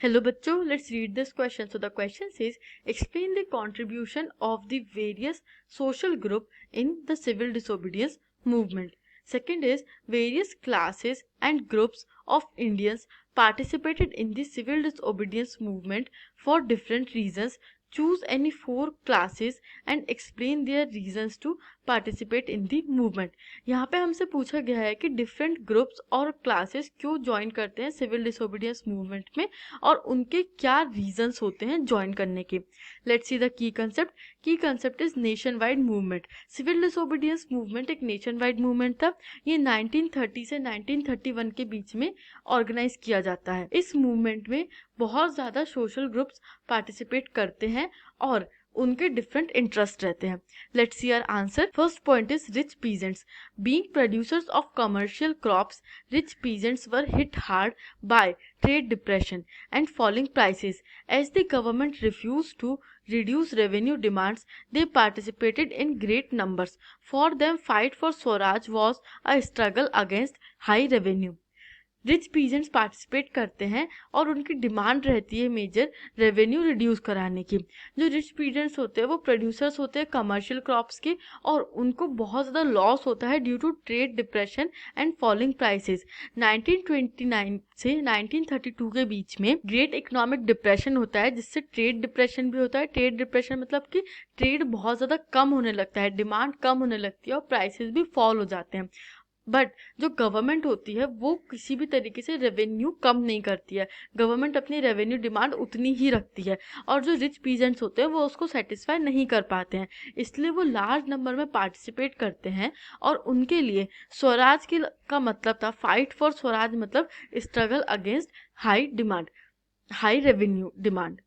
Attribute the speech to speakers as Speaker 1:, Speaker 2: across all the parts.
Speaker 1: Hello bachcho, let's read this question. So the question says, explain the contribution of the various social group in the civil disobedience movement. Second is, various classes and groups of Indians participated in the civil disobedience movement for different reasons. Choose any 4 classes and explain their reasons to participate in the movement. यहाँ पे हमसे पूछा गया है कि different groups और classes क्यों join करते हैं सिविल डिसोबीडियंस मूवमेंट में और उनके क्या रीजंस होते हैं ज्वाइन करने के. Let's see the key concept. Key concept is nationwide movement. Civil disobedience movement एक नेशन वाइड मूवमेंट था. ये 1930 से 1931 के बीच में ऑर्गेनाइज किया जाता है. इस मूवमेंट में बहुत ज़्यादा सोशल ग्रुप्स पार्टिसिपेट करते हैं और उनके डिफरेंट इंटरेस्ट रहते हैं. Let's see our answer. First point is rich peasants. Being producers of commercial crops, rich peasants were hit hard by trade depression and falling prices. As the government refused to reduce revenue demands, they participated in great numbers. For them, fight for Swaraj was a struggle against high revenue. Rich peasants participate करते हैं और उनकी demand रहती है major revenue reduce कराने की. जो rich peasants होते हैं वो प्रोड्यूसर्स होते हैं कमर्शियल क्रॉप्स के और उनको बहुत ज़्यादा लॉस होता है due to trade depression and falling prices. 1929 से 1932 के बीच में ग्रेट इकोनॉमिक डिप्रेशन होता है जिससे ट्रेड डिप्रेशन भी होता है. ट्रेड डिप्रेशन मतलब कि ट्रेड बहुत ज़्यादा कम होने लगता है, डिमांड कम होने लगती है और प्राइसेस भी फॉल हो जाते हैं. बट जो गवर्नमेंट होती है वो किसी भी तरीके से रेवेन्यू कम नहीं करती है. गवर्नमेंट अपनी रेवेन्यू डिमांड उतनी ही रखती है और जो रिच पीजेंट्स होते हैं वो उसको सेटिस्फाई नहीं कर पाते हैं. इसलिए वो लार्ज नंबर में पार्टिसिपेट करते हैं और उनके लिए स्वराज का मतलब था फाइट फॉर स्वराज, मतलब struggle against high demand, high revenue demand.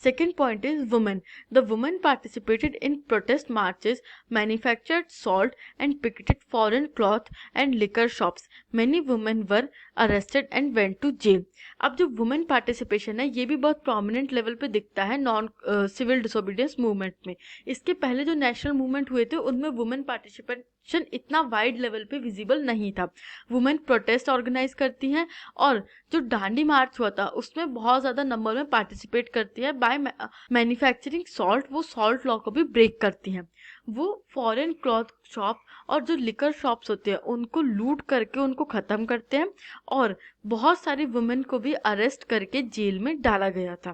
Speaker 1: Second point is women. The women participated in protest marches, manufactured salt and picketed foreign cloth and liquor shops. Many women were arrested and went to jail. अब जो women participation है ये भी बहुत prominent level पे दिखता है non civil disobedience movement में. इसके पहले जो नेशनल मूवमेंट हुए थे उनमें वुमेन पार्टिसिपेशन इतना वाइड लेवल पे विजिबल नहीं था. वुमेन प्रोटेस्ट ऑर्गेनाइज करती हैं और जो दांडी मार्च हुआ था उसमें बहुत ज़्यादा नंबर में पार्टिसिपेट करती है. बाय मैन्युफैक्चरिंग सॉल्ट, वो सॉल्ट लॉ को भी ब्रेक करती हैं. वो फॉरेन क्लॉथ शॉप और जो लिकर शॉप्स होते हैं उनको लूट करके उनको ख़त्म करते हैं और बहुत सारी वुमेन को भी अरेस्ट करके जेल में डाला गया था.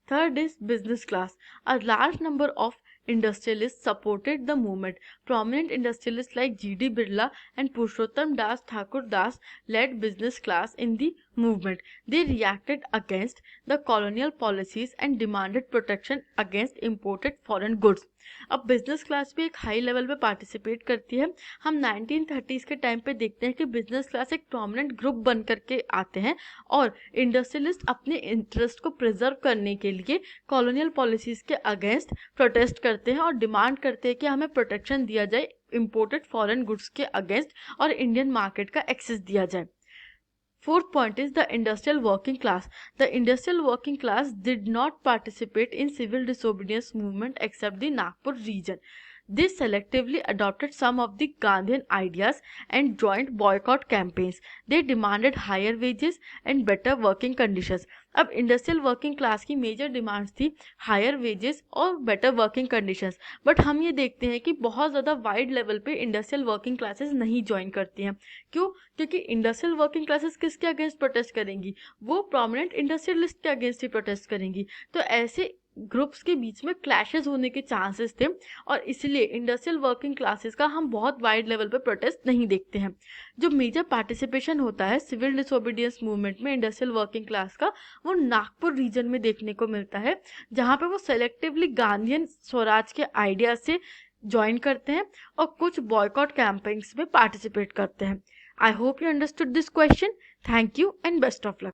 Speaker 1: Third is business class. A large number of industrialists supported the movement. Prominent industrialists like G.D. Birla and Purushottam Das Thakur Das led business class in the movement. They reacted against the colonial policies and demanded protection against imported foreign goods. अब business class भी एक high level पे participate करती है. हम 1930s के time पे देखते हैं कि बिजनेस क्लास एक प्रोमिनेंट ग्रुप बन करके आते हैं और इंडस्ट्रियलिस्ट अपने इंटरेस्ट को प्रिजर्व करने के लिए कॉलोनियल पॉलिसीज़ के अगेंस्ट प्रोटेस्ट करते हैं और डिमांड करते हैं कि हमें प्रोटेक्शन दिया जाए इम्पोर्टेड फॉरेन गुड्स के अगेंस्ट और इंडियन मार्केट का एक्सेस दिया जाए. Fourth point is the industrial working class. The industrial working class did not participate in civil disobedience movement except the Nagpur region. They selectively adopted some of the Gandhian ideas and joined boycott campaigns. They demanded higher wages and better working conditions. अब industrial working class की major demands थी higher wages और better working conditions. But हम ये देखते हैं कि बहुत ज़्यादा वाइड लेवल पे इंडस्ट्रियल वर्किंग क्लासेस नहीं ज्वाइन करती हैं. क्यों? क्योंकि इंडस्ट्रियल वर्किंग क्लासेस किसके अगेंस्ट प्रोटेस्ट करेंगी? वो प्रोमिनेंट इंडस्ट्रियलिस्ट के अगेंस्ट ही प्रोटेस्ट करेंगी. तो ऐसे ग्रुप्स के बीच में क्लैशेस होने के चांसेस थे और इसलिए इंडस्ट्रियल वर्किंग क्लासेस का हम बहुत वाइड लेवल पे प्रोटेस्ट नहीं देखते हैं. जो मेजर पार्टिसिपेशन होता है सिविल डिसोबीडियंस मूवमेंट में इंडस्ट्रियल वर्किंग क्लास का वो नागपुर रीजन में देखने को मिलता है जहाँ पे वो सेलेक्टिवली गांधीयन स्वराज के आइडिया से ज्वाइन करते हैं और कुछ बॉयकॉट कैंपेन्स में पार्टिसिपेट करते हैं. I hope you understood this question. Thank you and best of luck.